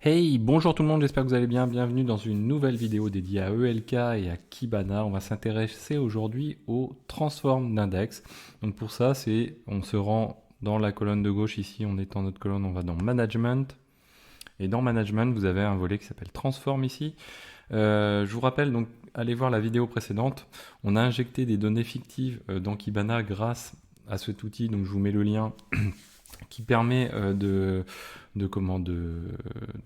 Hey, bonjour tout le monde, j'espère que vous allez bien. Bienvenue dans une nouvelle vidéo dédiée à ELK et à Kibana. On va s'intéresser aujourd'hui aux transforms d'index. Donc pour ça, on se rend dans la colonne de gauche ici, on est dans notre colonne, on va dans Management. Et dans Management, vous avez un volet qui s'appelle Transform ici. Je vous rappelle, donc, allez voir la vidéo précédente. On a injecté des données fictives dans Kibana grâce à cet outil, donc je vous mets le lien qui permet de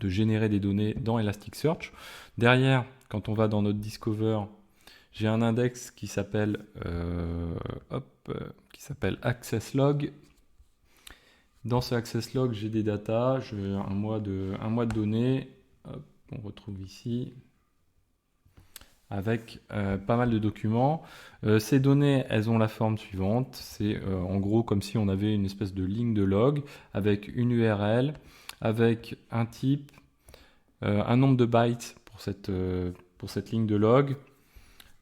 générer des données dans Elasticsearch. Derrière, quand on va dans notre Discover, j'ai un index qui s'appelle Access Log. Dans ce Access Log, j'ai des datas, j'ai un mois de données. Hop, on retrouve ici avec pas mal de documents. Ces données, elles ont la forme suivante. C'est en gros comme si on avait une espèce de ligne de log avec une URL, avec un type, un nombre de bytes pour cette ligne de log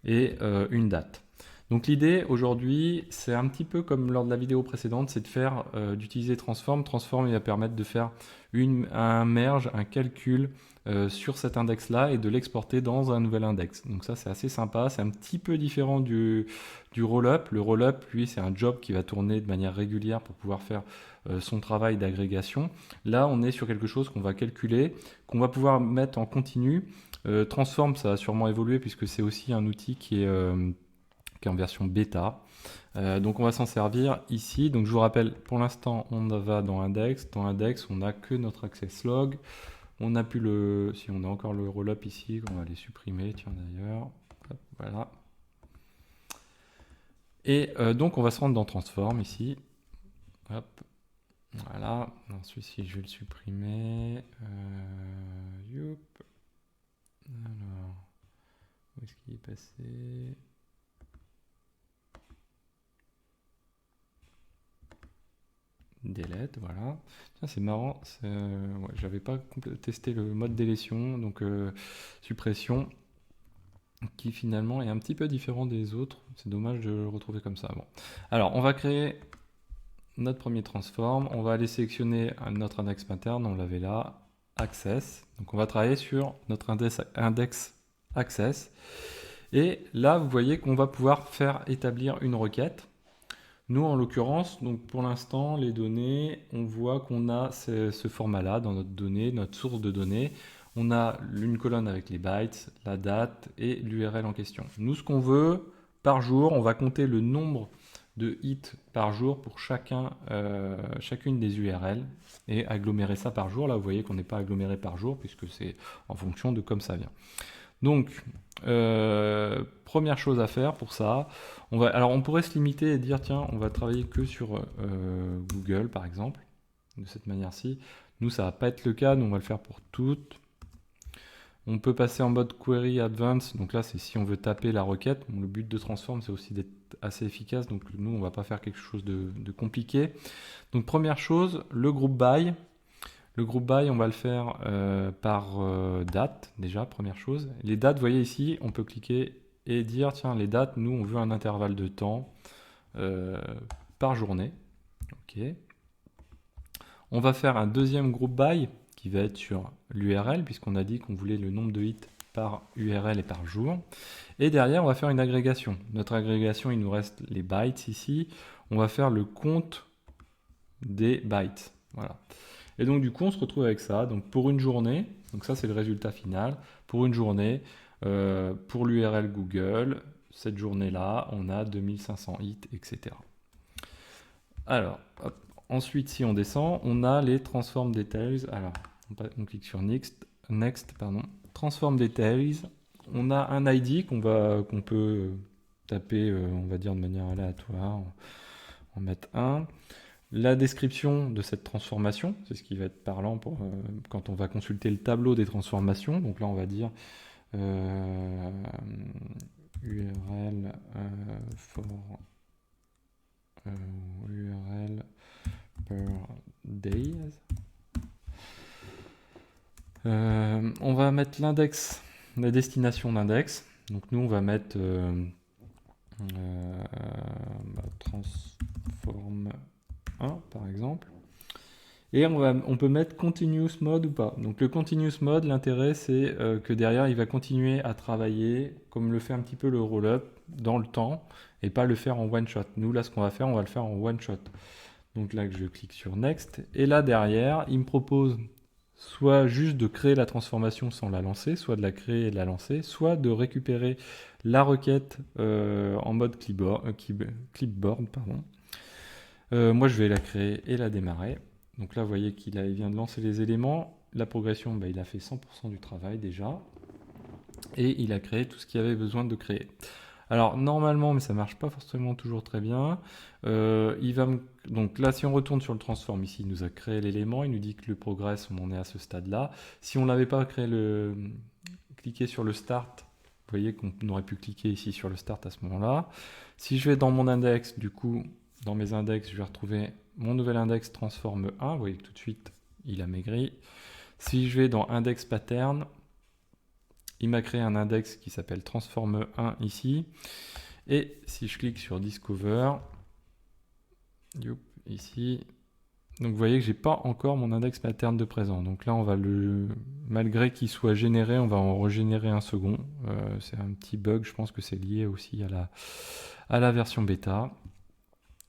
et une date. Donc l'idée aujourd'hui, c'est un petit peu comme lors de la vidéo précédente, c'est d'utiliser Transform. Transform, il va permettre de faire un merge, un calcul sur cet index-là et de l'exporter dans un nouvel index. Donc ça, c'est assez sympa. C'est un petit peu différent du roll-up. Le roll-up, lui, c'est un job qui va tourner de manière régulière pour pouvoir faire son travail d'agrégation. Là, on est sur quelque chose qu'on va calculer, qu'on va pouvoir mettre en continu. Transform, ça va sûrement évoluer puisque c'est aussi un outil qui est en version bêta. Donc on va s'en servir ici. Donc je vous rappelle, pour l'instant, on va dans Index. Dans Index, on n'a que notre access log. On n'a plus si on a encore le roll-up ici, on va les supprimer, tiens d'ailleurs. Voilà. Et donc on va se rendre dans Transform ici. Hop. Voilà. Celui-ci, je vais le supprimer. Youp. Alors, où est-ce qu'il est passé? Delete, voilà. Tiens, c'est marrant, ouais, j'avais pas testé le mode délétion, donc suppression, qui finalement est un petit peu différent des autres. C'est dommage de le retrouver comme ça. Bon. Alors, on va créer notre premier transform. On va aller sélectionner notre index pattern, on l'avait là, access. Donc on va travailler sur notre index access. Et là, vous voyez qu'on va pouvoir faire établir une requête. Nous, en l'occurrence, donc pour l'instant, les données, on voit qu'on a ce format-là dans notre donnée, notre source de données. On a une colonne avec les bytes, la date et l'URL en question. Nous, ce qu'on veut, par jour, on va compter le nombre de hits par jour pour chacune des URL et agglomérer ça par jour. Là, vous voyez qu'on n'est pas aggloméré par jour puisque c'est en fonction de comme ça vient. Donc, première chose à faire pour ça, alors on pourrait se limiter et dire tiens, on va travailler que sur Google par exemple, de cette manière-ci. Nous, ça va pas être le cas, nous on va le faire pour toutes. On peut passer en mode Query Advanced, donc là c'est si on veut taper la requête. Bon, le but de Transform c'est aussi d'être assez efficace, donc nous on va pas faire quelque chose de compliqué. Donc première chose, le groupe by. Le groupe by, on va le faire par date, déjà, première chose. Les dates, vous voyez ici, on peut cliquer et dire, tiens, les dates, nous, on veut un intervalle de temps par journée. Ok. On va faire un deuxième groupe by qui va être sur l'URL, puisqu'on a dit qu'on voulait le nombre de hits par URL et par jour. Et derrière, on va faire une agrégation. Notre agrégation, il nous reste les bytes ici. On va faire le compte des bytes. Voilà. Et donc du coup, on se retrouve avec ça. Donc pour une journée, donc ça c'est le résultat final. Pour une journée, pour l'URL Google, cette journée-là, on a 2500 hits, etc. Alors, hop. Ensuite, si on descend, on a les transform details. Alors, on clique sur next, pardon. Transform details. On a un ID qu'on peut taper, on va dire de manière aléatoire. On va mettre 1. La description de cette transformation, c'est ce qui va être parlant quand on va consulter le tableau des transformations. Donc là, on va dire URL for URL per days. On va mettre l'index, la destination d'index. Donc nous, on va mettre transform 1 par exemple. Et on peut mettre continuous mode ou pas. Donc le continuous mode, l'intérêt c'est que derrière il va continuer à travailler comme le fait un petit peu le roll-up dans le temps et pas le faire en one shot. Nous là ce qu'on va faire, on va le faire en one shot. Donc là je clique sur Next et là derrière il me propose soit juste de créer la transformation sans la lancer, soit de la créer et de la lancer, soit de récupérer la requête en mode clipboard. Pardon. Moi je vais la créer et la démarrer. Donc là, vous voyez qu'il vient de lancer les éléments. La progression, il a fait 100% du travail déjà. Et il a créé tout ce qu'il avait besoin de créer. Alors normalement, mais ça ne marche pas forcément toujours très bien. Donc là, si on retourne sur le transform ici, il nous a créé l'élément. Il nous dit que le progress, on en est à ce stade-là. Si on n'avait pas cliqué sur le start, vous voyez qu'on aurait pu cliquer ici sur le start à ce moment-là. Si je vais dans mon index, du coup, dans mes index, je vais retrouver mon nouvel index transform 1. Vous voyez que tout de suite, il a maigri. Si je vais dans index pattern, il m'a créé un index qui s'appelle transform 1 ici. Et si je clique sur discover, ici, donc vous voyez que j'ai pas encore mon index pattern de présent. Donc là, on va malgré qu'il soit généré, on va en régénérer un second. C'est un petit bug, je pense que c'est lié aussi à la version bêta.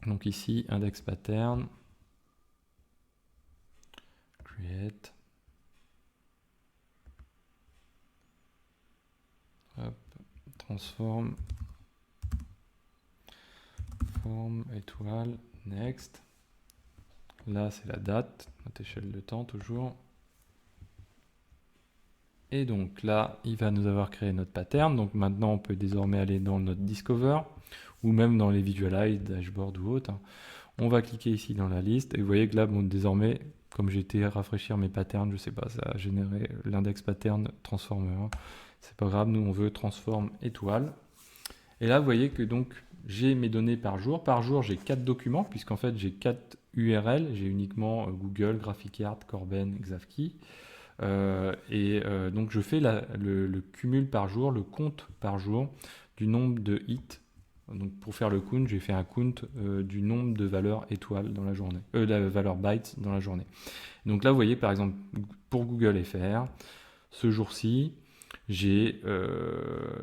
Donc ici, index pattern, create, hop, transform, forme, étoile, next. Là, c'est la date, notre échelle de temps toujours. Et donc là, il va nous avoir créé notre pattern. Donc maintenant, on peut désormais aller dans notre Discover ou même dans les Visualize, Dashboard ou autre. On va cliquer ici dans la liste et vous voyez que là, désormais, comme j'ai été rafraîchir mes patterns, je sais pas, ça a généré l'index pattern transformer. C'est pas grave, nous on veut transform étoile. Et là, vous voyez que donc j'ai mes données par jour. Par jour, j'ai 4 documents puisqu'en fait j'ai 4 URL. J'ai uniquement Google, GraphiCart, Corben, Xavki. Donc je fais le cumul par jour, le compte par jour du nombre de hits. Donc pour faire le count, j'ai fait un count du nombre de valeurs étoiles dans la journée, la valeur bytes dans la journée. Donc là, vous voyez par exemple pour Google FR, ce jour-ci, j'ai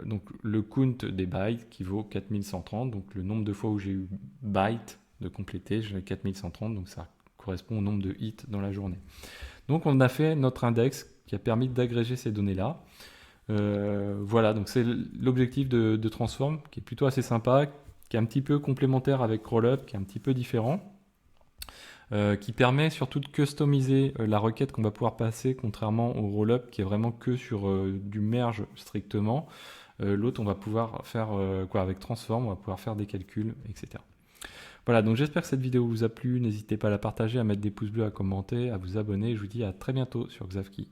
donc le count des bytes qui vaut 4130. Donc le nombre de fois où j'ai eu bytes de compléter, j'ai 4130. Donc ça correspond au nombre de hits dans la journée. Donc on a fait notre index qui a permis d'agréger ces données-là. Voilà, donc c'est l'objectif de Transform qui est plutôt assez sympa, qui est un petit peu complémentaire avec Rollup, qui est un petit peu différent, qui permet surtout de customiser la requête qu'on va pouvoir passer, contrairement au Rollup qui est vraiment que sur du merge strictement. L'autre, on va pouvoir faire avec Transform, on va pouvoir faire des calculs, etc. Voilà, donc j'espère que cette vidéo vous a plu. N'hésitez pas à la partager, à mettre des pouces bleus, à commenter, à vous abonner. Je vous dis à très bientôt sur Xavki.